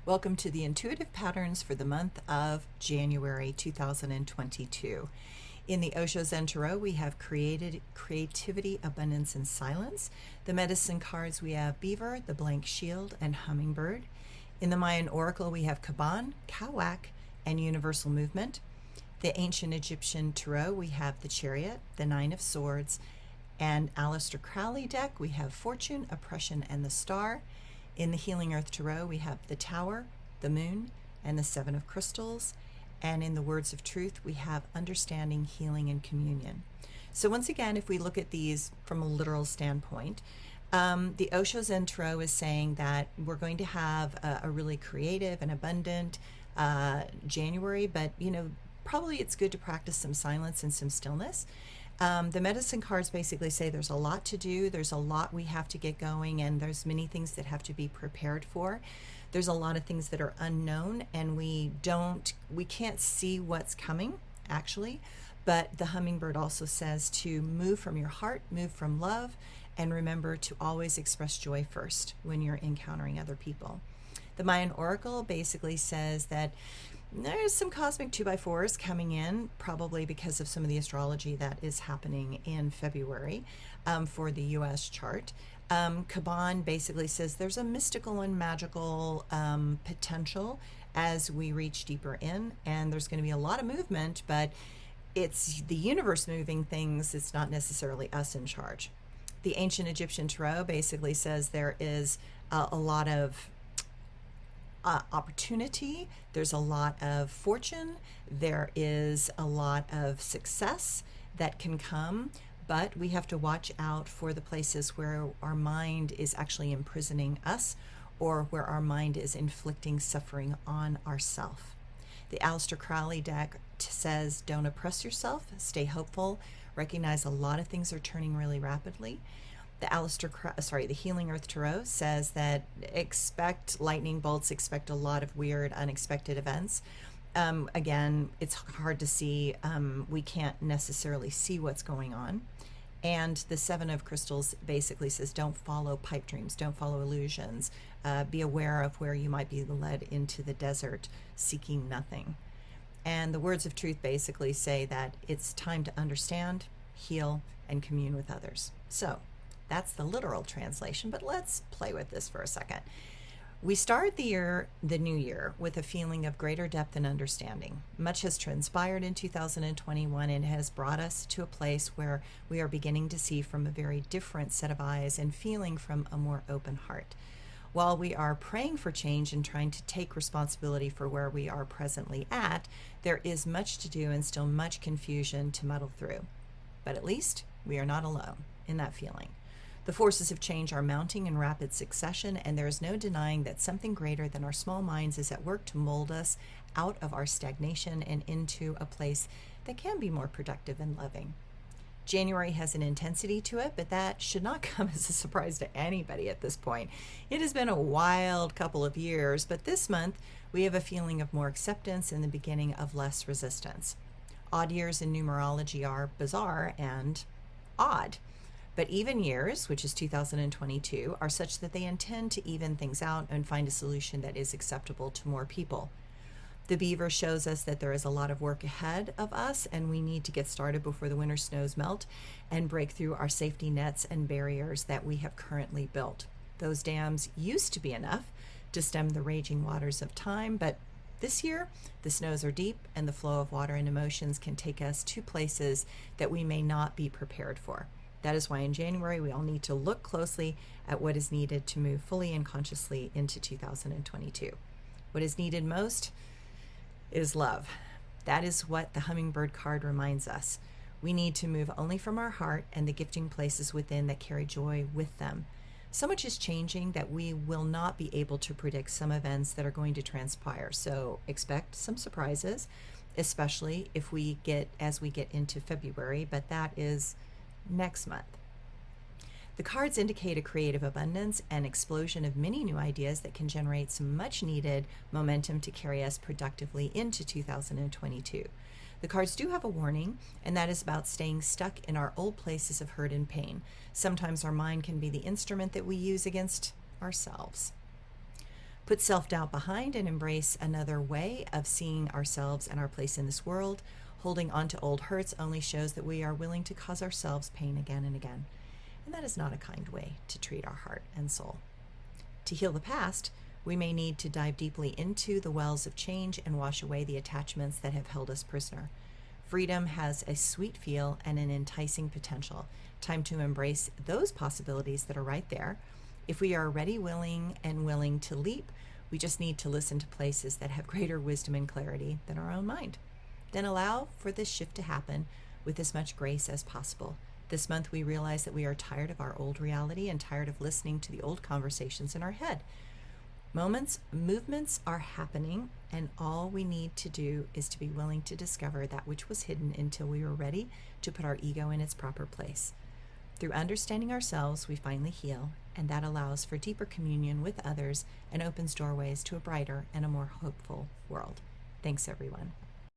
Welcome to the intuitive patterns for the month of January 2022. In the Osho Zen Tarot, we have creativity, abundance, and silence. The medicine cards, we have beaver, the blank shield, and hummingbird. In the Mayan oracle, we have Kaban, Kawak, and universal movement. The ancient Egyptian tarot, we have the chariot, the nine of swords, and Aleister Crowley deck, we have fortune, oppression, and the star. In the Healing Earth Tarot, we have the Tower, the Moon, and the Seven of Crystals. And in the Words of Truth, we have understanding, healing, and communion. So once again, if we look at these from a literal standpoint, the Osho Zen Tarot is saying that we're going to have a really creative and abundant January, but probably it's good to practice some silence and some stillness. The medicine cards basically say there's a lot to do, there's a lot we have to get going, and there's many things that have to be prepared for. There's a lot of things that are unknown, and we can't see what's coming, actually. But the hummingbird also says to move from your heart, move from love, and remember to always express joy first when you're encountering other people. The Mayan oracle basically says that there's some cosmic 2x4s coming in, probably because of some of the astrology that is happening in February for the U.S. chart. Kaban basically says there's a mystical and magical potential as we reach deeper in, and there's going to be a lot of movement, but it's the universe moving things. It's not necessarily us in charge. The ancient Egyptian tarot basically says there is a lot of opportunity, there's a lot of fortune, there is a lot of success that can come, but we have to watch out for the places where our mind is actually imprisoning us or where our mind is inflicting suffering on ourself. The Aleister Crowley deck says don't oppress yourself, stay hopeful, recognize a lot of things are turning really rapidly. The Healing Earth Tarot says that expect lightning bolts, expect a lot of weird, unexpected events. Again, it's hard to see. We can't necessarily see what's going on. And the Seven of Crystals basically says don't follow pipe dreams, don't follow illusions. Be aware of where you might be led into the desert seeking nothing. And the Words of Truth basically say that it's time to understand, heal, and commune with others. So that's the literal translation, but let's play with this for a second. We start the new year, with a feeling of greater depth and understanding. Much has transpired in 2021 and has brought us to a place where we are beginning to see from a very different set of eyes and feeling from a more open heart. While we are praying for change and trying to take responsibility for where we are presently at, there is much to do and still much confusion to muddle through. But at least we are not alone in that feeling. The forces of change are mounting in rapid succession, and there is no denying that something greater than our small minds is at work to mold us out of our stagnation and into a place that can be more productive and loving. January has an intensity to it, but that should not come as a surprise to anybody at this point. It has been a wild couple of years, but this month we have a feeling of more acceptance and the beginning of less resistance. Odd years in numerology are bizarre and odd. But even years, which is 2022, are such that they intend to even things out and find a solution that is acceptable to more people. The beaver shows us that there is a lot of work ahead of us, and we need to get started before the winter snows melt and break through our safety nets and barriers that we have currently built. Those dams used to be enough to stem the raging waters of time, but this year, the snows are deep, and the flow of water and emotions can take us to places that we may not be prepared for. That is why in January, we all need to look closely at what is needed to move fully and consciously into 2022. What is needed most is love. That is what the hummingbird card reminds us. We need to move only from our heart and the gifting places within that carry joy with them. So much is changing that we will not be able to predict some events that are going to transpire. So expect some surprises, especially as we get into February, but that is next month. The cards indicate a creative abundance and explosion of many new ideas that can generate some much needed momentum to carry us productively into 2022. The cards do have a warning, and that is about staying stuck in our old places of hurt and pain. Sometimes our mind can be the instrument that we use against ourselves. Put self-doubt behind and embrace another way of seeing ourselves and our place in this world. Holding on to old hurts only shows that we are willing to cause ourselves pain again and again. And that is not a kind way to treat our heart and soul. To heal the past, we may need to dive deeply into the wells of change and wash away the attachments that have held us prisoner. Freedom has a sweet feel and an enticing potential. Time to embrace those possibilities that are right there. If we are ready, willing to leap, we just need to listen to places that have greater wisdom and clarity than our own mind. Then allow for this shift to happen with as much grace as possible. This month we realize that we are tired of our old reality and tired of listening to the old conversations in our head. Movements are happening, and all we need to do is to be willing to discover that which was hidden until we were ready to put our ego in its proper place. Through understanding ourselves, we finally heal, and that allows for deeper communion with others and opens doorways to a brighter and a more hopeful world. Thanks, everyone.